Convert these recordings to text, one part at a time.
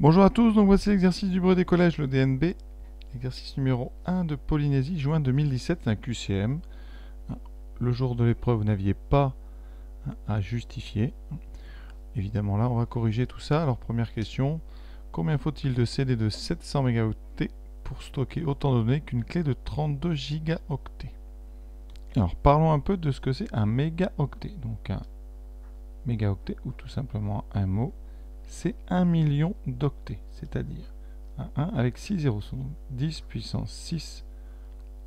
Bonjour à tous, donc voici l'exercice du brevet des collèges, le DNB. Exercice numéro 1 de Polynésie, juin 2017, un QCM. Le jour de l'épreuve, vous n'aviez pas à justifier. Évidemment, là, on va corriger tout ça. Alors, première question, combien faut-il de CD de 700 mégaoctets pour stocker autant de données qu'une clé de 32 gigaoctets? Alors, parlons un peu de ce que c'est un mégaoctet. Donc, un mégaoctet, ou tout simplement un mot, c'est 1 million d'octets, c'est-à-dire un 1 avec 6 zéros, donc 10 puissance 6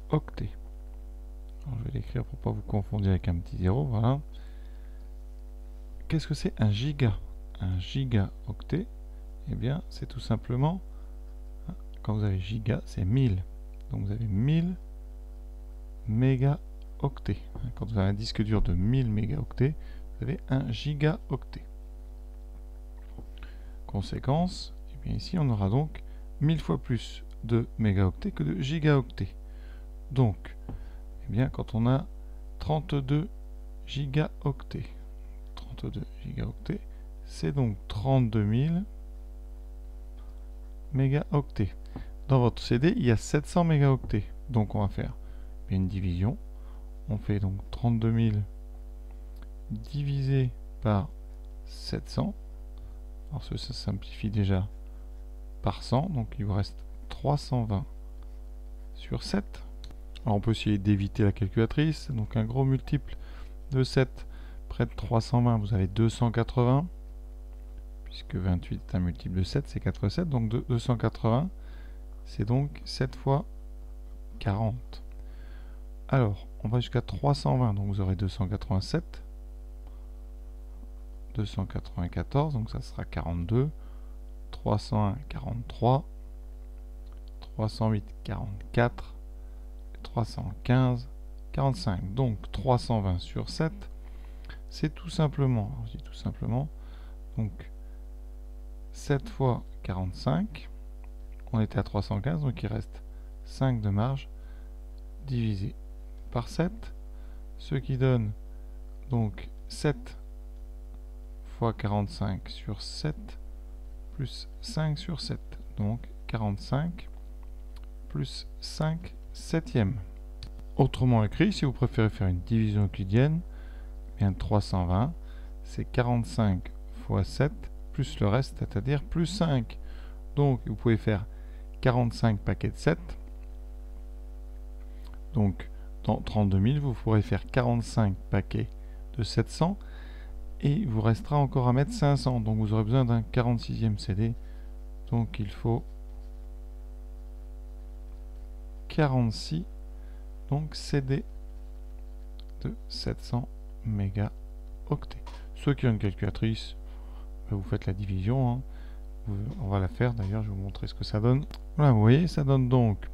octets. Alors, je vais l'écrire pour ne pas vous confondre avec un petit zéro, voilà. Qu'est-ce que c'est un giga? Un gigaoctet, eh bien, c'est tout simplement, quand vous avez giga, c'est 1000. Donc vous avez 1000 mégaoctets. Quand vous avez un disque dur de 1000 mégaoctets, vous avez un gigaoctet. Conséquence, eh bien ici on aura donc 1000 fois plus de mégaoctets que de gigaoctets. Donc, eh bien quand on a 32 gigaoctets, 32 gigaoctets, c'est donc 32 000 mégaoctets. Dans votre CD, il y a 700 mégaoctets. Donc on va faire une division. On fait donc 32 000 divisé par 700. Alors ça simplifie déjà par 100, donc il vous reste 320 sur 7. Alors on peut essayer d'éviter la calculatrice, donc un gros multiple de 7 près de 320, vous avez 280, puisque 28 est un multiple de 7, c'est 4 7, donc 280, c'est donc 7 fois 40. Alors, on va jusqu'à 320, donc vous aurez 287, 294, donc ça sera 42, 301, 43, 308, 44, 315, 45. Donc 320 sur 7, c'est tout simplement, alors je dis tout simplement, donc 7 fois 45, on était à 315, donc il reste 5 de marge, divisé par 7, ce qui donne donc 7 fois 45 sur 7, plus 5 sur 7, donc 45, plus 5 septièmes. Autrement écrit, si vous préférez faire une division euclidienne, bien 320, c'est 45 fois 7, plus le reste, c'est-à-dire plus 5. Donc vous pouvez faire 45 paquets de 7. Donc dans 32 000, vous pourrez faire 45 paquets de 700. Et il vous restera encore à mettre 500. Donc vous aurez besoin d'un 46e CD. Donc il faut 46 donc CD de 700 mégaoctets. Ceux qui ont une calculatrice, vous faites la division. Hein. On va la faire d'ailleurs, je vais vous montrer ce que ça donne. Voilà, vous voyez, ça donne donc,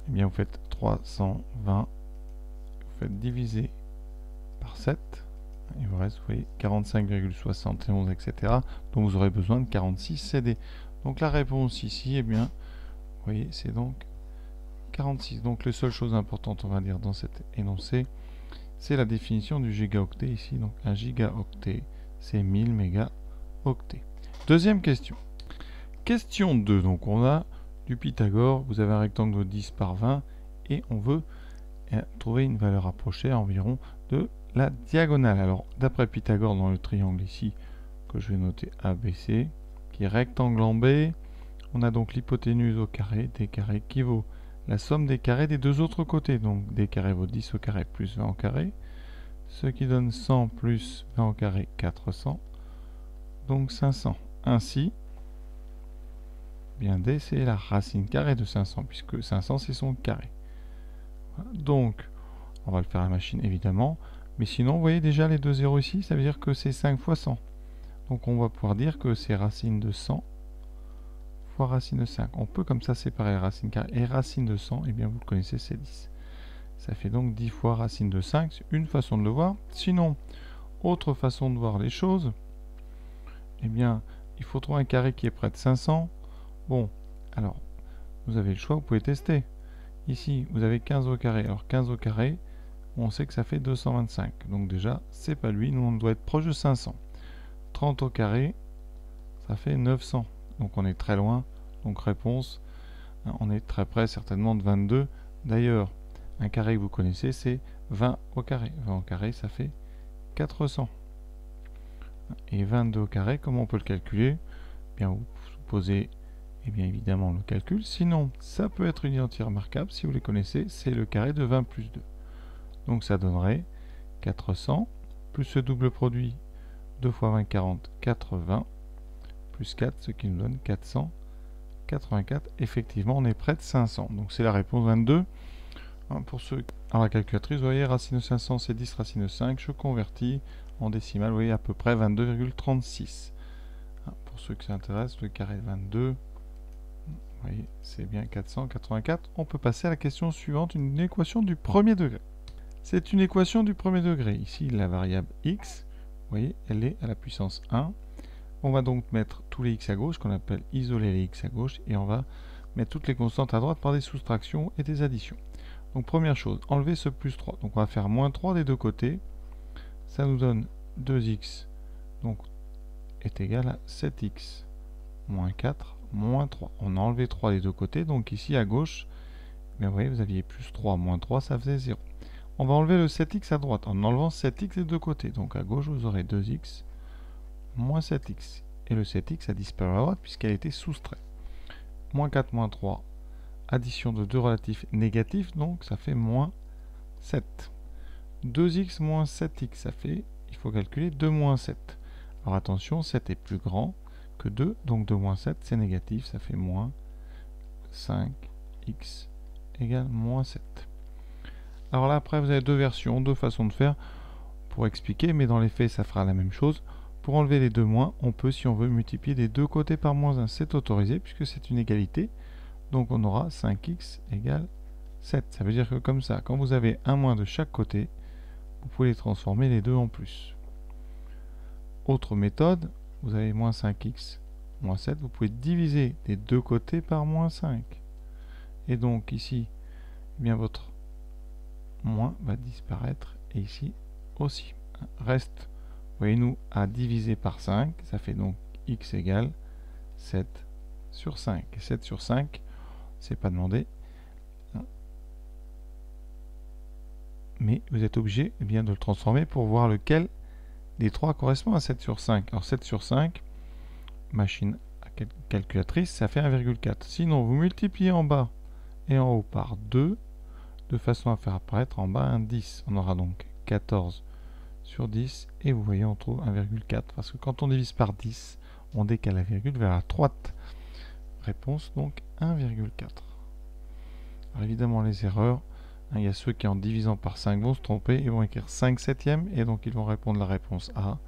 eh bien vous faites 320, vous faites diviser par 7. Il vous reste, vous voyez, 45,71, etc. Donc vous aurez besoin de 46 CD. Donc la réponse ici, eh bien, vous voyez, c'est donc 46. Donc les seules choses importantes, on va dire, dans cet énoncé, c'est la définition du gigaoctet ici. Donc un gigaoctet, c'est 1000 mégaoctets. Deuxième question. Question 2. Donc on a du Pythagore. Vous avez un rectangle de 10 par 20 et on veut trouver une valeur approchée à environ de la diagonale. Alors, d'après Pythagore, dans le triangle ici, que je vais noter ABC, qui est rectangle en B, on a donc l'hypoténuse au carré, d carré, qui vaut la somme des carrés des deux autres côtés. Donc, d carré vaut 10 au carré plus 20 au carré, ce qui donne 100 plus 20 au carré, 400, donc 500. Ainsi, bien d, c'est la racine carrée de 500, puisque 500, c'est son carré. Voilà. Donc, on va le faire à la machine, évidemment. Mais sinon, vous voyez déjà les deux zéros ici, ça veut dire que c'est 5 fois 100. Donc on va pouvoir dire que c'est racine de 100 fois racine de 5. On peut comme ça séparer racine carrée et racine de 100, et bien vous le connaissez, c'est 10. Ça fait donc 10 fois racine de 5, c'est une façon de le voir. Sinon, autre façon de voir les choses, eh bien, il faut trouver un carré qui est près de 500. Bon, alors, vous avez le choix, vous pouvez tester. Ici, vous avez 15 au carré. Alors 15 au carré, on sait que ça fait 225. Donc déjà, c'est pas lui. Nous, on doit être proche de 500. 30 au carré, ça fait 900. donc on est très loin. Donc réponse, on est très près certainement de 22. D'ailleurs, un carré que vous connaissez, c'est 20 au carré. 20 au carré, ça fait 400. Et 22 au carré, comment on peut le calculer? Bien, vous posez bien évidemment le calcul. Sinon, ça peut être une identité remarquable. Si vous les connaissez, c'est le carré de 20 plus 2. Donc ça donnerait 400 plus ce double produit 2 fois 20, 40, 80 plus 4, ce qui nous donne 484. Effectivement, on est près de 500. Donc c'est la réponse 22. Pour ceux... Alors la calculatrice, vous voyez, racine de 500, c'est 10 racine de 5. Je convertis en décimale, vous voyez, à peu près 22,36. Pour ceux qui s'intéressent, le carré de 22, vous voyez, c'est bien 484. On peut passer à la question suivante, une équation du premier degré. C'est une équation du premier degré. Ici, la variable x, vous voyez, elle est à la puissance 1. On va donc mettre tous les x à gauche, qu'on appelle isoler les x à gauche, et on va mettre toutes les constantes à droite par des soustractions et des additions. Donc première chose, enlever ce plus 3. Donc on va faire moins 3 des deux côtés. Ça nous donne 2x, donc est égal à 7x, moins 4, moins 3. On a enlevé 3 des deux côtés, donc ici à gauche, bien vous voyez, vous aviez plus 3, moins 3, ça faisait 0. On va enlever le 7x à droite en enlevant 7x des deux côtés. Donc à gauche, vous aurez 2x moins 7x. Et le 7x a disparu à droite puisqu'elle a été soustraite. Moins 4, moins 3. Addition de deux relatifs négatifs, donc ça fait moins 7. 2x moins 7x, ça fait, il faut calculer 2 moins 7. Alors attention, 7 est plus grand que 2, donc 2 moins 7, c'est négatif, ça fait moins 5x égale moins 7. Alors là, après, vous avez deux versions, deux façons de faire pour expliquer, mais dans les faits, ça fera la même chose. Pour enlever les deux moins, on peut, si on veut, multiplier des deux côtés par moins 1. C'est autorisé, puisque c'est une égalité. Donc on aura 5x égale 7. Ça veut dire que comme ça, quand vous avez un moins de chaque côté, vous pouvez les transformer les deux en plus. Autre méthode, vous avez moins 5x, moins 7. Vous pouvez diviser des deux côtés par moins 5. Et donc ici, eh bien votre moins va disparaître et ici aussi. Reste, voyez-nous, à diviser par 5, ça fait donc x égale 7 sur 5. Et 7 sur 5, c'est pas demandé. Mais vous êtes obligé de le transformer pour voir lequel des trois correspond à 7 sur 5. Alors 7 sur 5, machine à calculatrice, ça fait 1,4. Sinon, vous multipliez en bas et en haut par 2, de façon à faire apparaître en bas un 10. On aura donc 14 sur 10, et vous voyez, on trouve 1,4. Parce que quand on divise par 10, on décale la virgule vers la droite. Réponse donc 1,4. Alors évidemment, les erreurs, il y a ceux qui en divisant par 5 vont se tromper, ils vont écrire 5 septièmes, et donc ils vont répondre la réponse A.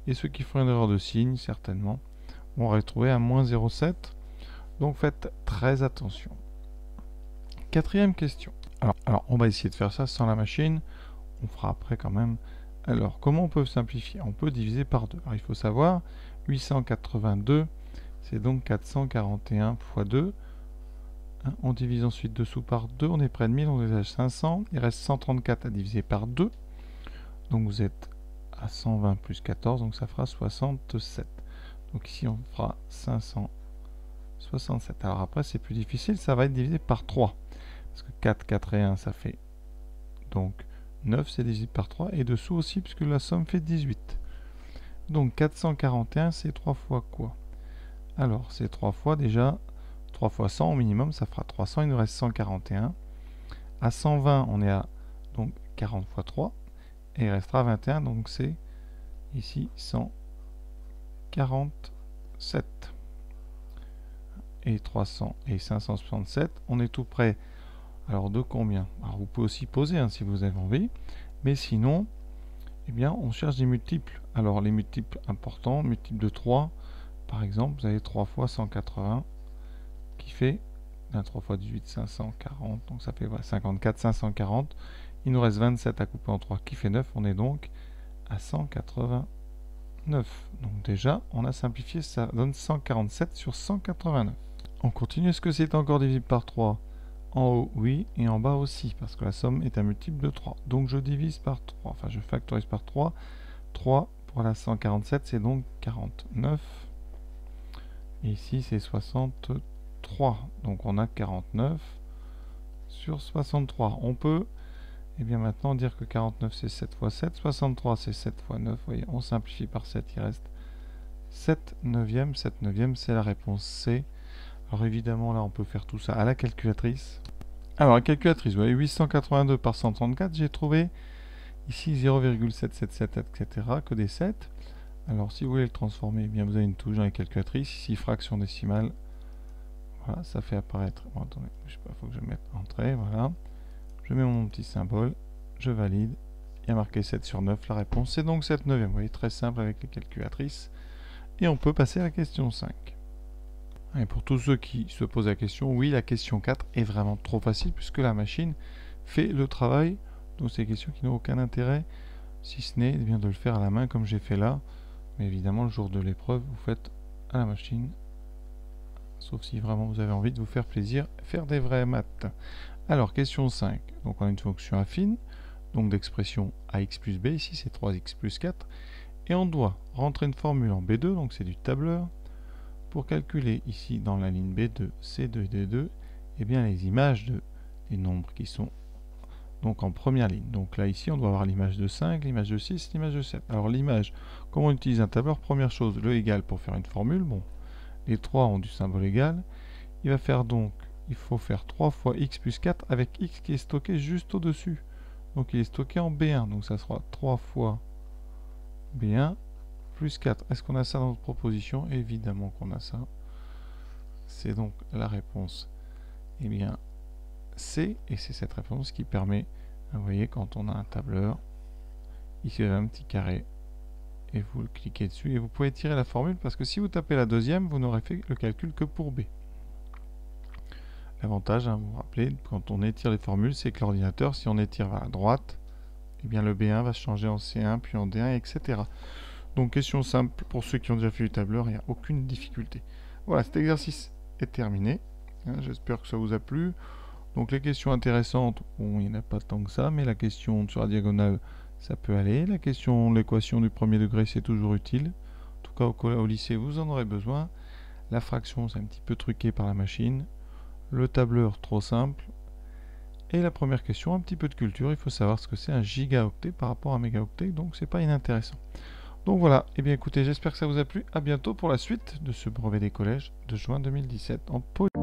Et ceux qui font une erreur de signe, certainement, vont retrouver un moins 0,7. Donc faites très attention. Quatrième question. Alors, on va essayer de faire ça sans la machine. On fera après quand même. Alors, comment on peut simplifier? On peut diviser par 2. Alors, il faut savoir, 882, c'est donc 441 fois 2. On divise ensuite dessous par 2. On est près de 1000, on est à 500. Il reste 134 à diviser par 2. Donc, vous êtes à 120 plus 14, donc ça fera 67. Donc ici, on fera 567. Alors après, c'est plus difficile, ça va être divisé par 3. Parce que 4, 4 et 1, ça fait donc 9, c'est divisé par 3. Et dessous aussi, puisque la somme fait 18. Donc 441, c'est 3 fois quoi? Alors, c'est 3 fois déjà, 3 fois 100 au minimum, ça fera 300. Il nous reste 141. À 120, on est à donc 40 fois 3. Et il restera 21, donc c'est ici 147. Et 300 et 567, on est tout près. Alors de combien? Alors vous pouvez aussi poser si vous avez envie, mais sinon, eh bien, on cherche des multiples. Alors les multiples importants, multiples de 3, par exemple, vous avez 3 fois 180, qui fait 3 fois 18, 540, donc ça fait 54, 540. Il nous reste 27 à couper en 3, qui fait 9, on est donc à 189. Donc déjà, on a simplifié, ça donne 147 sur 189. On continue, est-ce que c'est encore divisible par 3? En haut, oui, et en bas aussi, parce que la somme est un multiple de 3. Donc je divise par 3, enfin je factorise par 3. 3 pour la 147, c'est donc 49. Et ici, c'est 63. Donc, on a 49 sur 63. On peut, et bien maintenant, dire que 49, c'est 7 fois 7. 63, c'est 7 fois 9. Vous voyez, on simplifie par 7, il reste 7 neuvièmes. 7 neuvièmes, c'est la réponse C. Alors, évidemment, là, on peut faire tout ça à la calculatrice. Alors, la calculatrice, vous voyez, 882 par 134, j'ai trouvé ici 0,777, etc., que des 7. Alors, si vous voulez le transformer, eh bien, vous avez une touche dans la calculatrice, ici, fraction décimale. Voilà, ça fait apparaître. Bon, attendez, je sais pas, il faut que je mette entrée, voilà. Je mets mon petit symbole, je valide. Il y a marqué 7 sur 9, la réponse, c'est donc 7 neuvième. Vous voyez, très simple avec les calculatrices. Et on peut passer à la question 5. Et pour tous ceux qui se posent la question, oui, la question 4 est vraiment trop facile puisque la machine fait le travail. Donc c'est des questions qui n'ont aucun intérêt, si ce n'est bien de le faire à la main comme j'ai fait là. Mais évidemment, le jour de l'épreuve, vous faites à la machine. Sauf si vraiment vous avez envie de vous faire plaisir, faire des vraies maths. Alors, question 5. Donc on a une fonction affine, donc d'expression ax plus b, ici c'est 3x plus 4. Et on doit rentrer une formule en B2, donc c'est du tableur, pour calculer ici dans la ligne B2, C2 et D2, eh bien les images des nombres qui sont donc en première ligne. Donc là ici on doit avoir l'image de 5, l'image de 6, l'image de 7. Alors l'image, comment on utilise un tableur? Première chose, le égal pour faire une formule. Bon, les 3 ont du symbole égal. Il va faire donc, il faut faire 3 fois x plus 4 avec x qui est stocké juste au-dessus. Donc il est stocké en B1, donc ça sera 3 fois B1 plus 4. Est-ce qu'on a ça dans notre proposition? Évidemment qu'on a ça. C'est donc la réponse, eh bien, C, et c'est cette réponse qui permet, vous voyez, quand on a un tableur, ici il y a un petit carré, et vous le cliquez dessus, et vous pouvez tirer la formule, parce que si vous tapez la deuxième, vous n'aurez fait le calcul que pour B. L'avantage, vous vous rappelez, quand on étire les formules, c'est que l'ordinateur, si on étire vers la droite, eh bien le B1 va se changer en C1, puis en D1, etc. Donc question simple, pour ceux qui ont déjà fait du tableur, il n'y a aucune difficulté. Voilà, cet exercice est terminé. J'espère que ça vous a plu. Donc les questions intéressantes, bon, il n'y en a pas tant que ça, mais la question sur la diagonale, ça peut aller. La question, l'équation du premier degré, c'est toujours utile. En tout cas, au lycée, vous en aurez besoin. La fraction, c'est un petit peu truqué par la machine. Le tableur, trop simple. Et la première question, un petit peu de culture. Il faut savoir ce que c'est un gigaoctet par rapport à un mégaoctet, donc c'est pas inintéressant. Donc voilà, et bien écoutez, j'espère que ça vous a plu. A bientôt pour la suite de ce brevet des collèges de juin 2017 en Poly.